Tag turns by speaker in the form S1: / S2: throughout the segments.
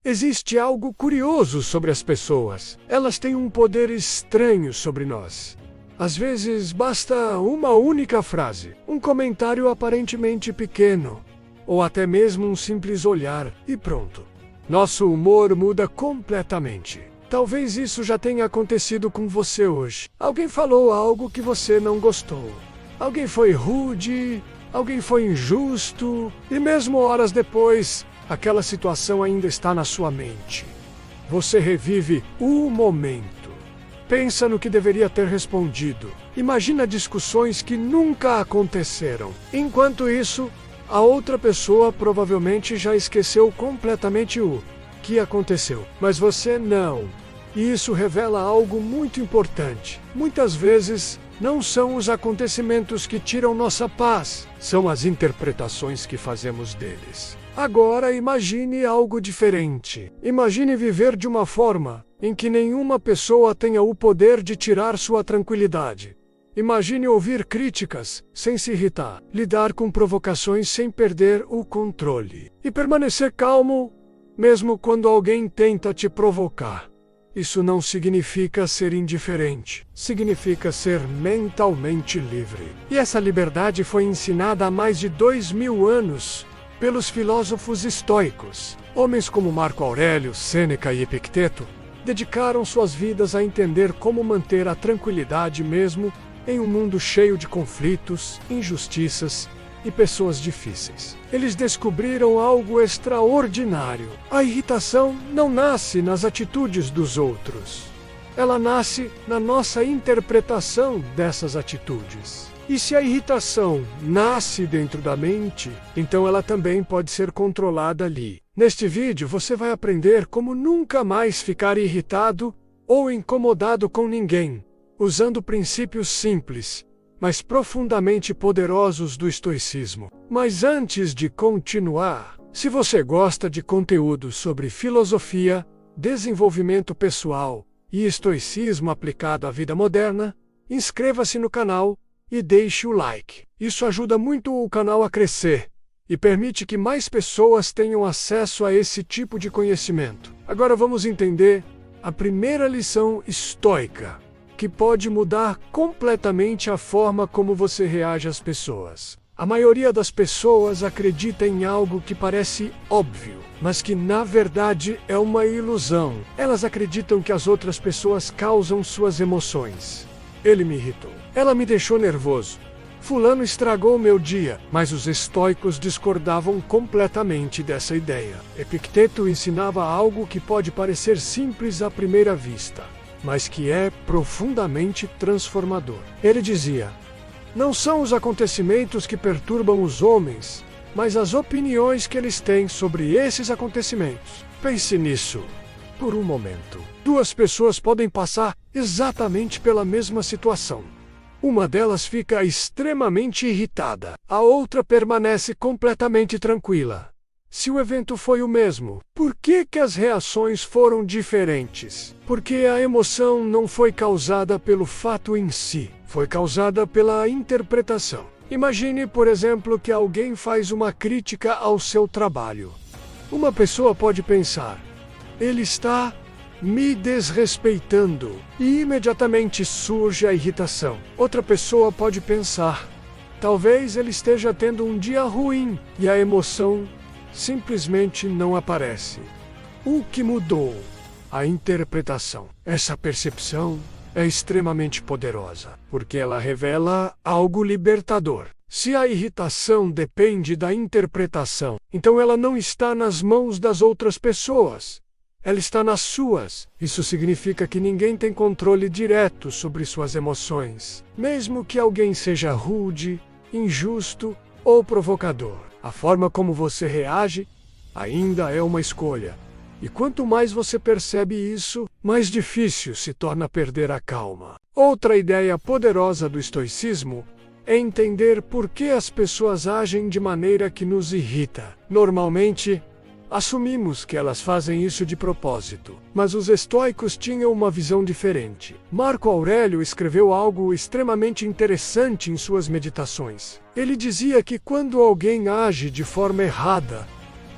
S1: Existe algo curioso sobre as pessoas. Elas têm um poder estranho sobre nós. Às vezes basta uma única frase, um comentário aparentemente pequeno, ou até mesmo um simples olhar, e pronto. Nosso humor muda completamente. Talvez isso já tenha acontecido com você hoje. Alguém falou algo que você não gostou. Alguém foi rude, alguém foi injusto, e mesmo horas depois, aquela situação ainda está na sua mente. Você revive o momento. Pensa no que deveria ter respondido. Imagina discussões que nunca aconteceram. Enquanto isso, a outra pessoa provavelmente já esqueceu completamente o que aconteceu. Mas você não. E isso revela algo muito importante. Muitas vezes, não são os acontecimentos que tiram nossa paz, são as interpretações que fazemos deles. Agora imagine algo diferente. Imagine viver de uma forma em que nenhuma pessoa tenha o poder de tirar sua tranquilidade. Imagine ouvir críticas sem se irritar, lidar com provocações sem perder o controle e permanecer calmo mesmo quando alguém tenta te provocar. Isso não significa ser indiferente, significa ser mentalmente livre. E essa liberdade foi ensinada há mais de 2000 anos pelos filósofos estoicos. Homens como Marco Aurélio, Sêneca e Epicteto dedicaram suas vidas a entender como manter a tranquilidade mesmo em um mundo cheio de conflitos, injustiças e pessoas difíceis. Eles descobriram algo extraordinário. A irritação não nasce nas atitudes dos outros. Ela nasce na nossa interpretação dessas atitudes. E se a irritação nasce dentro da mente, então ela também pode ser controlada ali. Neste vídeo você vai aprender como nunca mais ficar irritado ou incomodado com ninguém, usando princípios simples, mas profundamente poderosos do estoicismo. Mas antes de continuar, se você gosta de conteúdo sobre filosofia, desenvolvimento pessoal e estoicismo aplicado à vida moderna, inscreva-se no canal e deixe o like. Isso ajuda muito o canal a crescer e permite que mais pessoas tenham acesso a esse tipo de conhecimento. Agora vamos entender a primeira lição estoica, que pode mudar completamente a forma como você reage às pessoas. A maioria das pessoas acredita em algo que parece óbvio, mas que na verdade é uma ilusão. Elas acreditam que as outras pessoas causam suas emoções. Ele me irritou. Ela me deixou nervoso. Fulano estragou meu dia, mas os estoicos discordavam completamente dessa ideia. Epicteto ensinava algo que pode parecer simples à primeira vista, mas que é profundamente transformador. Ele dizia: não são os acontecimentos que perturbam os homens, mas as opiniões que eles têm sobre esses acontecimentos. Pense nisso por um momento. Duas pessoas podem passar exatamente pela mesma situação. Uma delas fica extremamente irritada, a outra permanece completamente tranquila. Se o evento foi o mesmo, por que as reações foram diferentes? Porque a emoção não foi causada pelo fato em si, foi causada pela interpretação. Imagine, por exemplo, que alguém faz uma crítica ao seu trabalho. Uma pessoa pode pensar: ele está me desrespeitando, e imediatamente surge a irritação. Outra pessoa pode pensar: talvez ele esteja tendo um dia ruim, e a emoção simplesmente não aparece. O que mudou? A interpretação. Essa percepção é extremamente poderosa, porque ela revela algo libertador. Se a irritação depende da interpretação, então ela não está nas mãos das outras pessoas. Ela está nas suas. Isso significa que ninguém tem controle direto sobre suas emoções, mesmo que alguém seja rude, injusto ou provocador. A forma como você reage ainda é uma escolha. E quanto mais você percebe isso, mais difícil se torna perder a calma. Outra ideia poderosa do estoicismo é entender por que as pessoas agem de maneira que nos irrita. Normalmente, assumimos que elas fazem isso de propósito, mas os estoicos tinham uma visão diferente. Marco Aurélio escreveu algo extremamente interessante em suas meditações. Ele dizia que quando alguém age de forma errada,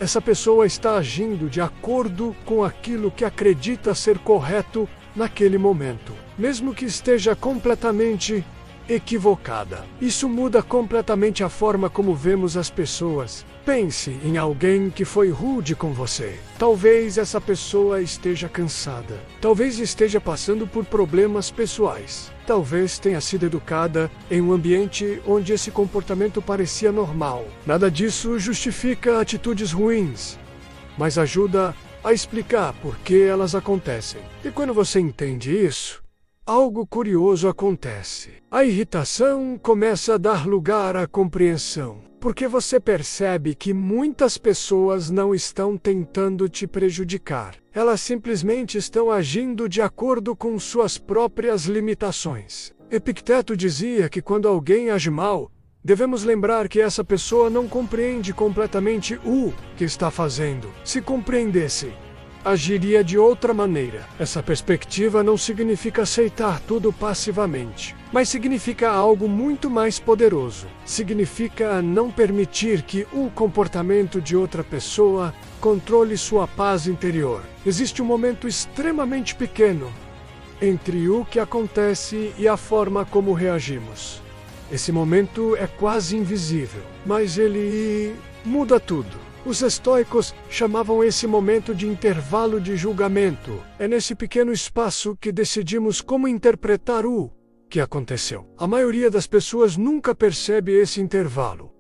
S1: Essa pessoa está agindo de acordo com aquilo que acredita ser correto naquele momento, mesmo que esteja completamente equivocada. Isso muda completamente a forma como vemos as pessoas. Pense em alguém que foi rude com você. Talvez essa pessoa esteja cansada. Talvez esteja passando por problemas pessoais. Talvez tenha sido educada em um ambiente onde esse comportamento parecia normal. Nada disso justifica atitudes ruins, mas ajuda a explicar por que elas acontecem. E quando você entende isso, algo curioso acontece. A irritação começa a dar lugar à compreensão, porque você percebe que muitas pessoas não estão tentando te prejudicar. Elas simplesmente estão agindo de acordo com suas próprias limitações. Epicteto dizia que quando alguém age mal, devemos lembrar que essa pessoa não compreende completamente o que está fazendo. Se compreendesse, agiria de outra maneira. Essa perspectiva não significa aceitar tudo passivamente, mas significa algo muito mais poderoso. Significa não permitir que o comportamento de outra pessoa controle sua paz interior. Existe um momento extremamente pequeno entre o que acontece e a forma como reagimos. Esse momento é quase invisível, mas ele muda tudo. Os estoicos chamavam esse momento de intervalo de julgamento. É nesse pequeno espaço que decidimos como interpretar o que aconteceu. A maioria das pessoas nunca percebe esse intervalo.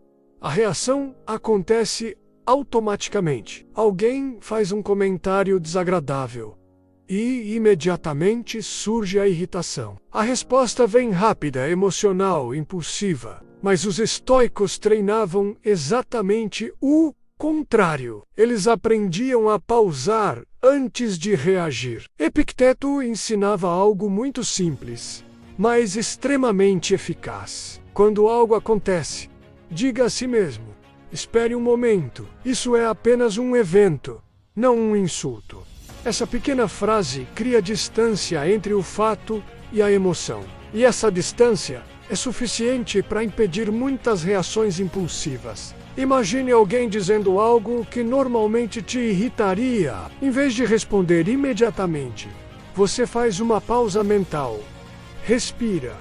S1: A reação acontece automaticamente. Alguém faz um comentário desagradável e imediatamente surge a irritação. A resposta vem rápida, emocional, impulsiva. Mas os estoicos treinavam exatamente o contrário. Eles aprendiam a pausar antes de reagir. Epicteto ensinava algo muito simples, mas extremamente eficaz. Quando algo acontece, diga a si mesmo: espere um momento, isso é apenas um evento, não um insulto. Essa pequena frase cria distância entre o fato e a emoção. E essa distância é suficiente para impedir muitas reações impulsivas. Imagine alguém dizendo algo que normalmente te irritaria. Em vez de responder imediatamente, você faz uma pausa mental. Respira.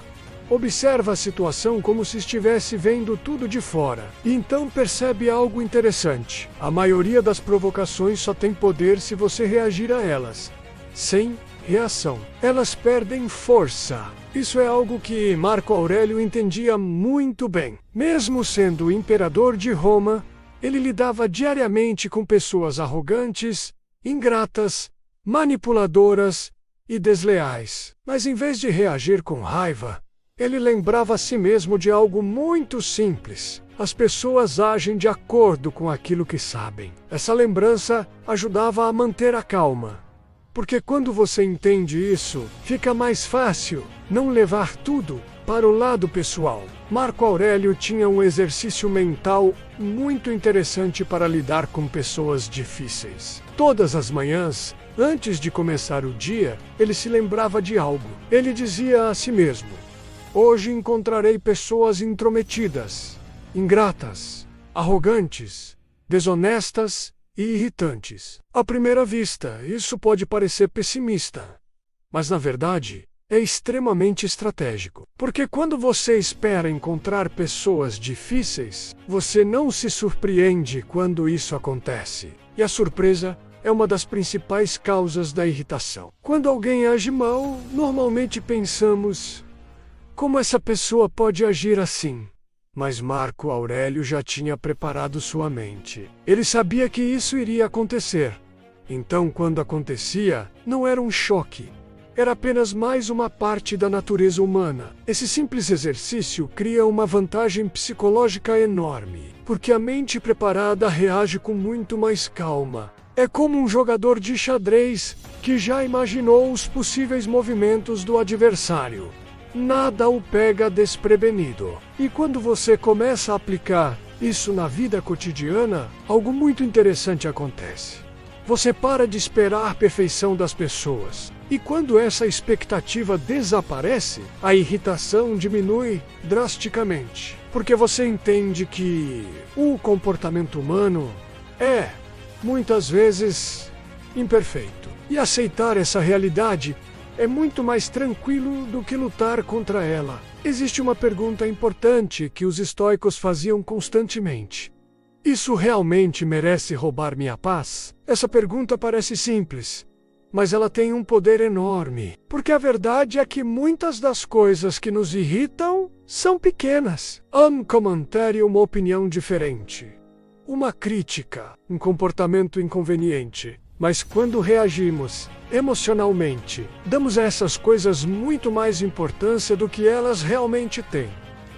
S1: Observa a situação como se estivesse vendo tudo de fora. E então percebe algo interessante. A maioria das provocações só tem poder se você reagir a elas. Sem reação, elas perdem força. Isso é algo que Marco Aurélio entendia muito bem. Mesmo sendo o imperador de Roma, ele lidava diariamente com pessoas arrogantes, ingratas, manipuladoras e desleais. Mas em vez de reagir com raiva, ele lembrava a si mesmo de algo muito simples. As pessoas agem de acordo com aquilo que sabem. Essa lembrança ajudava a manter a calma. Porque quando você entende isso, fica mais fácil não levar tudo para o lado pessoal. Marco Aurélio tinha um exercício mental muito interessante para lidar com pessoas difíceis. Todas as manhãs, antes de começar o dia, ele se lembrava de algo. Ele dizia a si mesmo: hoje encontrarei pessoas intrometidas, ingratas, arrogantes, desonestas e irritantes. À primeira vista, isso pode parecer pessimista, mas na verdade é extremamente estratégico. Porque quando você espera encontrar pessoas difíceis, você não se surpreende quando isso acontece. E a surpresa é uma das principais causas da irritação. Quando alguém age mal, normalmente pensamos: como essa pessoa pode agir assim? Mas Marco Aurélio já tinha preparado sua mente. Ele sabia que isso iria acontecer. Então, quando acontecia, não era um choque. Era apenas mais uma parte da natureza humana. Esse simples exercício cria uma vantagem psicológica enorme, porque a mente preparada reage com muito mais calma. É como um jogador de xadrez que já imaginou os possíveis movimentos do adversário. Nada o pega desprevenido. E quando você começa a aplicar isso na vida cotidiana, algo muito interessante acontece. Você para de esperar a perfeição das pessoas. E quando essa expectativa desaparece, a irritação diminui drasticamente. Porque você entende que o comportamento humano é muitas vezes imperfeito. E aceitar essa realidade é muito mais tranquilo do que lutar contra ela. Existe uma pergunta importante que os estoicos faziam constantemente: isso realmente merece roubar minha paz? Essa pergunta parece simples, mas ela tem um poder enorme, porque a verdade é que muitas das coisas que nos irritam são pequenas. Um comentário, uma opinião diferente, uma crítica, um comportamento inconveniente. Mas quando reagimos emocionalmente, damos a essas coisas muito mais importância do que elas realmente têm.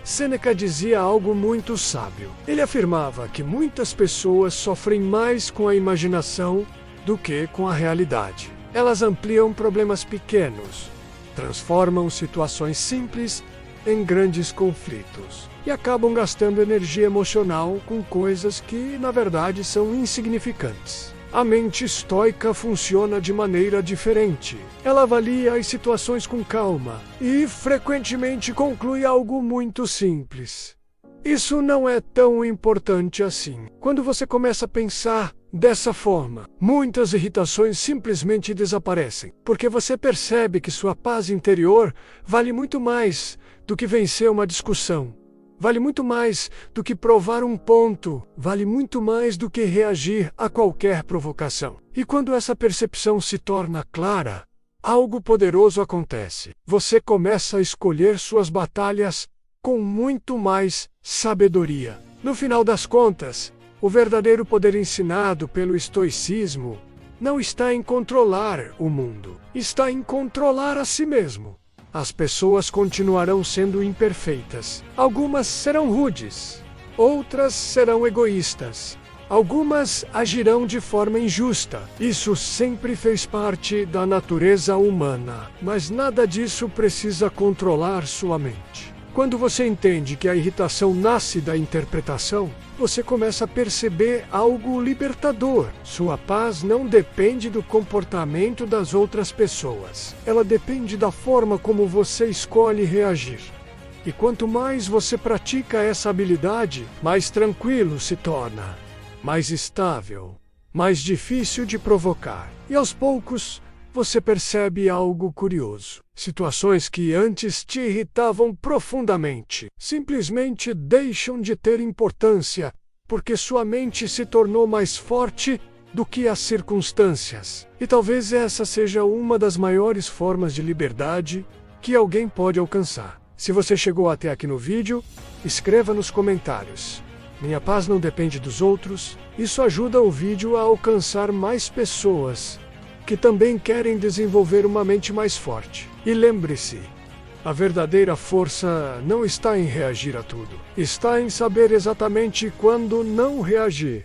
S1: Sêneca dizia algo muito sábio. Ele afirmava que muitas pessoas sofrem mais com a imaginação do que com a realidade. Elas ampliam problemas pequenos, transformam situações simples em grandes conflitos e acabam gastando energia emocional com coisas que, na verdade, são insignificantes. A mente estoica funciona de maneira diferente. Ela avalia as situações com calma e, frequentemente, conclui algo muito simples: isso não é tão importante assim. Quando você começa a pensar dessa forma, muitas irritações simplesmente desaparecem, porque você percebe que sua paz interior vale muito mais do que vencer uma discussão. Vale muito mais do que provar um ponto, vale muito mais do que reagir a qualquer provocação. E quando essa percepção se torna clara, algo poderoso acontece. Você começa a escolher suas batalhas com muito mais sabedoria. No final das contas, o verdadeiro poder ensinado pelo estoicismo não está em controlar o mundo, está em controlar a si mesmo. As pessoas continuarão sendo imperfeitas. Algumas serão rudes, outras serão egoístas. Algumas agirão de forma injusta. Isso sempre fez parte da natureza humana, mas nada disso precisa controlar sua mente. Quando você entende que a irritação nasce da interpretação, você começa a perceber algo libertador. Sua paz não depende do comportamento das outras pessoas. Ela depende da forma como você escolhe reagir. E quanto mais você pratica essa habilidade, mais tranquilo se torna, mais estável, mais difícil de provocar. E aos poucos, você percebe algo curioso. Situações que antes te irritavam profundamente simplesmente deixam de ter importância, porque sua mente se tornou mais forte do que as circunstâncias. E talvez essa seja uma das maiores formas de liberdade que alguém pode alcançar. Se você chegou até aqui no vídeo, escreva nos comentários: minha paz não depende dos outros. Isso ajuda o vídeo a alcançar mais pessoas que também querem desenvolver uma mente mais forte. E lembre-se, a verdadeira força não está em reagir a tudo. Está em saber exatamente quando não reagir.